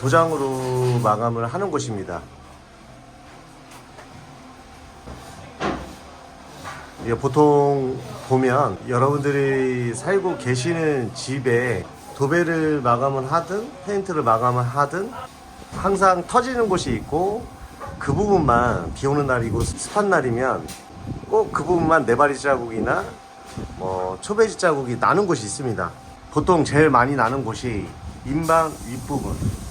도장으로 마감을 하는 곳입니다. 보통 보면 여러분들이 살고 계시는 집에 도배를 마감을 하든 페인트를 마감을 하든 항상 터지는 곳이 있고, 그 부분만 비 오는 날이고 습한 날이면 꼭 그 부분만 네바리 자국이나 초베지 자국이 나는 곳이 있습니다. 보통 제일 많이 나는 곳이 인방 윗부분,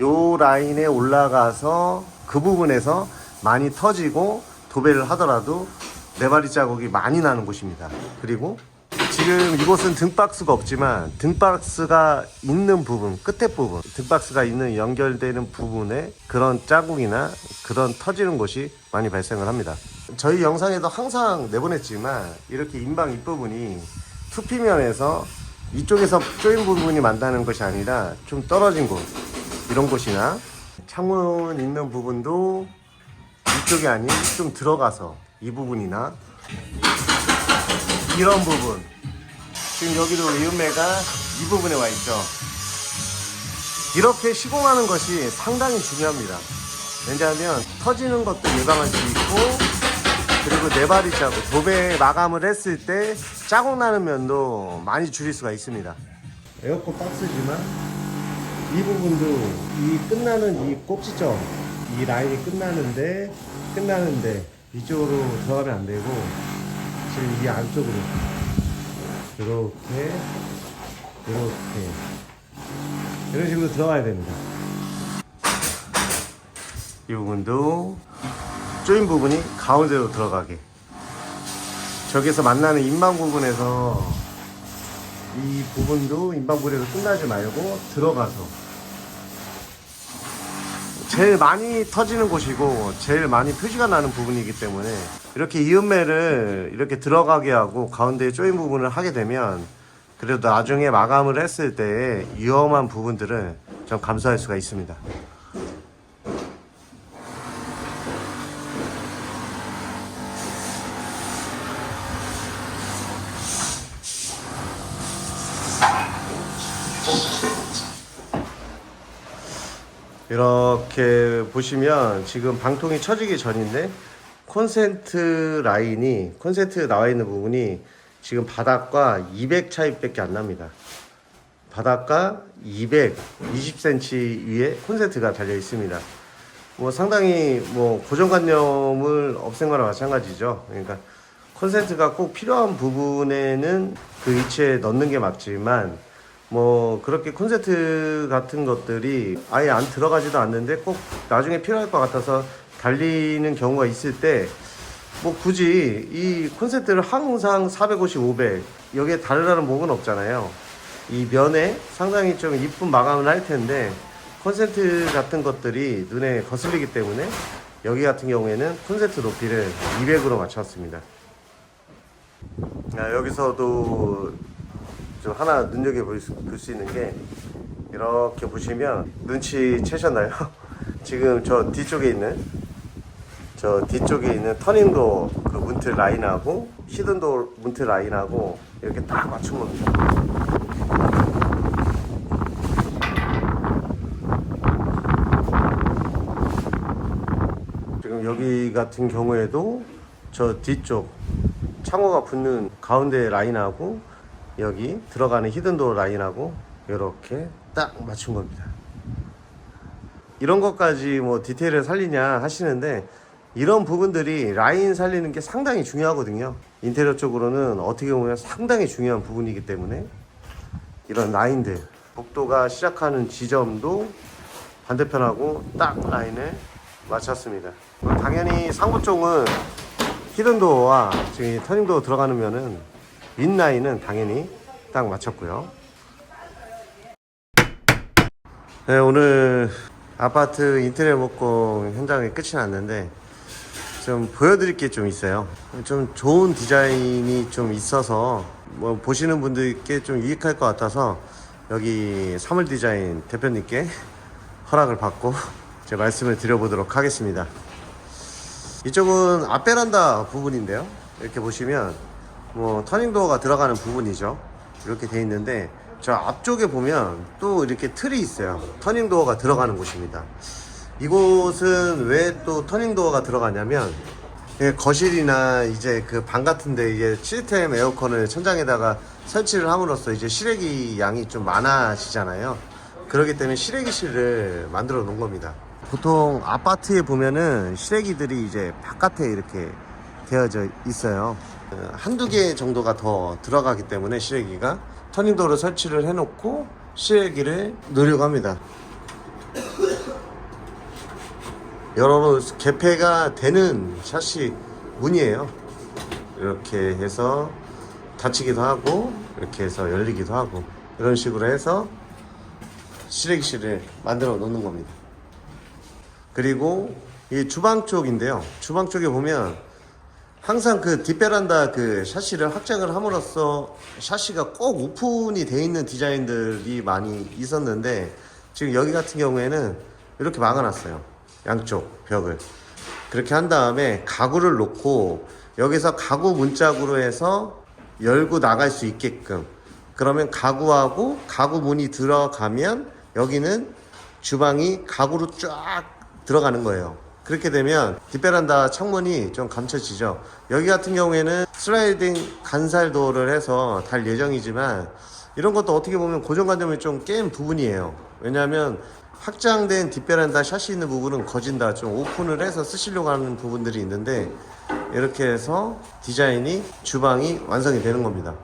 요 라인에 올라가서 그 부분에서 많이 터지고 도배를 하더라도 네바리 자국이 많이 나는 곳입니다. 그리고 지금 이곳은 등박스가 없지만 등박스가 있는 부분, 끝에 부분, 등박스가 있는 연결되는 부분에 그런 자국이나 그런 터지는 곳이 많이 발생을 합니다. 저희 영상에도 항상 내보냈지만 이렇게 인방 윗부분이 투피면에서 이쪽에서 조인 부분이 만나는 것이 아니라 좀 떨어진 곳, 이런 곳이나 창문 있는 부분도 이쪽이 아닌 좀 들어가서 이 부분이나 이런 부분, 지금 여기도 이음매가 이 부분에 와 있죠. 이렇게 시공하는 것이 상당히 중요합니다. 왜냐하면 터지는 것도 예방할 수 있고, 그리고 네바리 자국, 도배 마감을 했을 때 자국 나는 면도 많이 줄일 수가 있습니다. 에어컨 박스지만 이 부분도 이 끝나는 이 꼭지점, 이 라인이 끝나는데 이쪽으로 들어가면 안 되고, 지금 이 안쪽으로 이렇게 이런 식으로 들어가야 됩니다. 이 부분도 조인 부분이 가운데로 들어가게, 저기서 만나는 인방 부분에서 이 부분도 인방 부분에서 끝나지 말고 들어가서, 제일 많이 터지는 곳이고 제일 많이 표시가 나는 부분이기 때문에 이렇게 이음매를 이렇게 들어가게 하고 가운데에 조인 부분을 하게 되면 그래도 나중에 마감을 했을 때 위험한 부분들을 좀 감소할 수가 있습니다. 이렇게 보시면 지금 방통이 쳐지기 전인데 콘센트 라인이, 콘센트 나와 있는 부분이 지금 바닥과 200 차이밖에 안 납니다. 바닥과 220cm 위에 콘센트가 달려 있습니다. 상당히 고정관념을 없앤 거나 마찬가지죠. 그러니까 콘센트가 꼭 필요한 부분에는 그 위치에 넣는 게 맞지만, 그렇게 콘센트 같은 것들이 아예 안 들어가지도 않는데 꼭 나중에 필요할 것 같아서 달리는 경우가 있을 때 굳이 이 콘센트를 항상 450, 500 여기에 달으라는 목은 없잖아요. 이 면에 상당히 좀 이쁜 마감을 할 텐데 콘센트 같은 것들이 눈에 거슬리기 때문에 여기 같은 경우에는 콘센트 높이를 200으로 맞췄습니다. 여기서도 좀 하나 눈여겨볼 수 있는 게, 이렇게 보시면 눈치채셨나요? 지금 저 뒤쪽에 있는 터닝도 그 문틀 라인하고 히든도 문틀 라인하고 이렇게 딱 맞춘 겁니다. 지금 여기 같은 경우에도 저 뒤쪽 창호가 붙는 가운데 라인하고 여기 들어가는 히든도어 라인하고 이렇게 딱 맞춘 겁니다. 이런 것까지 디테일을 살리냐 하시는데, 이런 부분들이 라인 살리는 게 상당히 중요하거든요. 인테리어 쪽으로는 어떻게 보면 상당히 중요한 부분이기 때문에 이런 라인들, 복도가 시작하는 지점도 반대편하고 딱 라인을 맞췄습니다. 당연히 상부 쪽은 히든도어와 지금 터닝도어 들어가는 면은 윗라인은 당연히 딱 맞췄고요. 네, 오늘 아파트 인테리어 목공 현장이 끝이 났는데 좀 보여드릴 게 좀 있어요. 좀 좋은 디자인이 좀 있어서 보시는 분들께 좀 유익할 것 같아서 여기 사물디자인 대표님께 허락을 받고 제 말씀을 드려보도록 하겠습니다. 이쪽은 앞베란다 부분인데요, 이렇게 보시면 터닝도어가 들어가는 부분이죠. 이렇게 돼 있는데 저 앞쪽에 보면 또 이렇게 틀이 있어요. 터닝도어가 들어가는 곳입니다. 이곳은 왜 또 터닝도어가 들어가냐면 거실이나 이제 그 방 같은데 이게 시스템 에어컨을 천장에다가 설치를 함으로써 이제 실외기 양이 좀 많아지잖아요. 그렇기 때문에 실외기실을 만들어 놓은 겁니다. 보통 아파트에 보면은 실외기들이 이제 바깥에 이렇게 되어져 있어요. 한두 개 정도가 더 들어가기 때문에 실외기가 터닝도어를 설치를 해놓고 실외기를 넣으려고 합니다. 여러 개폐가 되는 샤시 문이에요. 이렇게 해서 닫히기도 하고 이렇게 해서 열리기도 하고 이런 식으로 해서 실외기실을 만들어 놓는 겁니다. 그리고 이 주방 쪽인데요. 주방 쪽에 보면 항상 그 뒷베란다 그 샤시를 확장을 함으로써 샤시가 꼭 오픈이 되어 있는 디자인들이 많이 있었는데 지금 여기 같은 경우에는 이렇게 막아놨어요. 양쪽 벽을 그렇게 한 다음에 가구를 놓고 여기서 가구 문짝으로 해서 열고 나갈 수 있게끔, 그러면 가구하고 가구 문이 들어가면 여기는 주방이 가구로 쫙 들어가는 거예요. 그렇게 되면 뒷베란다 창문이 좀 감춰지죠. 여기 같은 경우에는 슬라이딩 간살 도어를 해서 달 예정이지만 이런 것도 어떻게 보면 고정관념이 좀 깬 부분이에요. 왜냐하면 확장된 뒷베란다 샷이 있는 부분은 거진다 좀 오픈을 해서 쓰시려고 하는 부분들이 있는데 이렇게 해서 디자인이 주방이 완성이 되는 겁니다.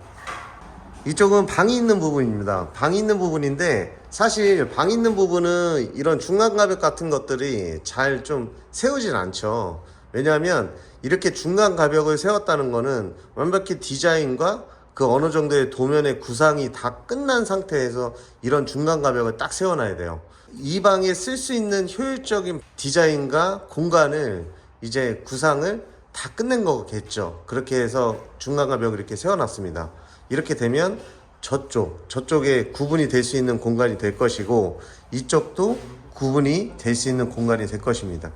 이쪽은 방이 있는 부분입니다. 방이 있는 부분인데 사실 방 있는 부분은 이런 중간 가벽 같은 것들이 잘 좀 세우진 않죠. 왜냐하면 이렇게 중간 가벽을 세웠다는 거는 완벽히 디자인과 그 어느 정도의 도면의 구상이 다 끝난 상태에서 이런 중간 가벽을 딱 세워놔야 돼요. 이 방에 쓸 수 있는 효율적인 디자인과 공간을 이제 구상을 다 끝낸 거겠죠. 그렇게 해서 중간 가벽을 이렇게 세워놨습니다. 이렇게 되면 저쪽에 구분이 될 수 있는 공간이 될 것이고 이쪽도 구분이 될 수 있는 공간이 될 것입니다.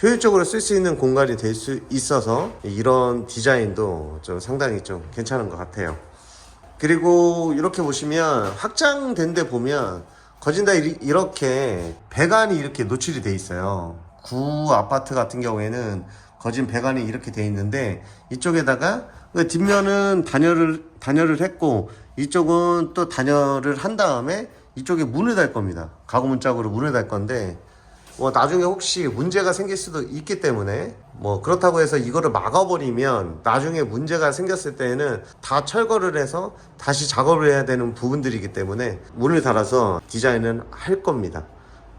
효율적으로 쓸 수 있는 공간이 될 수 있어서 이런 디자인도 좀 상당히 좀 괜찮은 것 같아요. 그리고 이렇게 보시면 확장된 데 보면 거진다 이렇게 배관이 이렇게 노출이 돼 있어요. 구 아파트 같은 경우에는 거진 배관이 이렇게 돼 있는데 이쪽에다가 뒷면은 단열을 했고 이쪽은 또 단열을 한 다음에 이쪽에 문을 달 겁니다. 가구 문짝으로 문을 달 건데 나중에 혹시 문제가 생길 수도 있기 때문에 그렇다고 해서 이거를 막아버리면 나중에 문제가 생겼을 때에는 다 철거를 해서 다시 작업을 해야 되는 부분들이기 때문에 문을 달아서 디자인은 할 겁니다.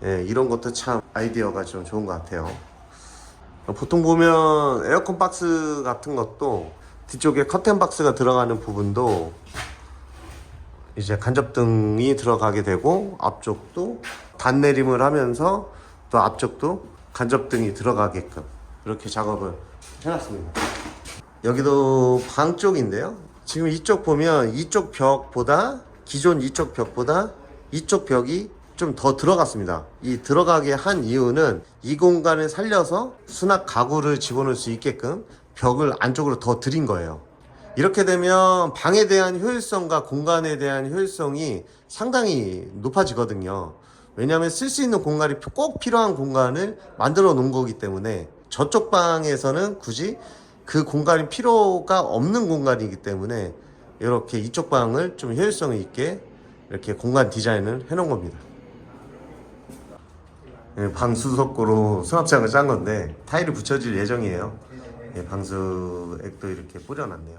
예, 이런 것도 참 아이디어가 좀 좋은 것 같아요. 보통 보면 에어컨 박스 같은 것도 뒤쪽에 커튼 박스가 들어가는 부분도 이제 간접등이 들어가게 되고 앞쪽도 단내림을 하면서 또 앞쪽도 간접등이 들어가게끔 이렇게 작업을 해놨습니다. 여기도 방 쪽인데요. 지금 이쪽 보면 이쪽 벽보다 기존 이쪽 벽보다 이쪽 벽이 좀 더 들어갔습니다. 이 들어가게 한 이유는 이 공간을 살려서 수납 가구를 집어넣을 수 있게끔 벽을 안쪽으로 더 들인 거예요. 이렇게 되면 방에 대한 효율성과 공간에 대한 효율성이 상당히 높아지거든요. 왜냐하면 쓸 수 있는 공간이 꼭 필요한 공간을 만들어 놓은 거기 때문에 저쪽 방에서는 굳이 그 공간이 필요가 없는 공간이기 때문에 이렇게 이쪽 방을 좀 효율성 있게 이렇게 공간 디자인을 해 놓은 겁니다. 방수석고로 수납장을 짠 건데 타일이 붙여질 예정이에요. 방수액도 이렇게 뿌려놨네요.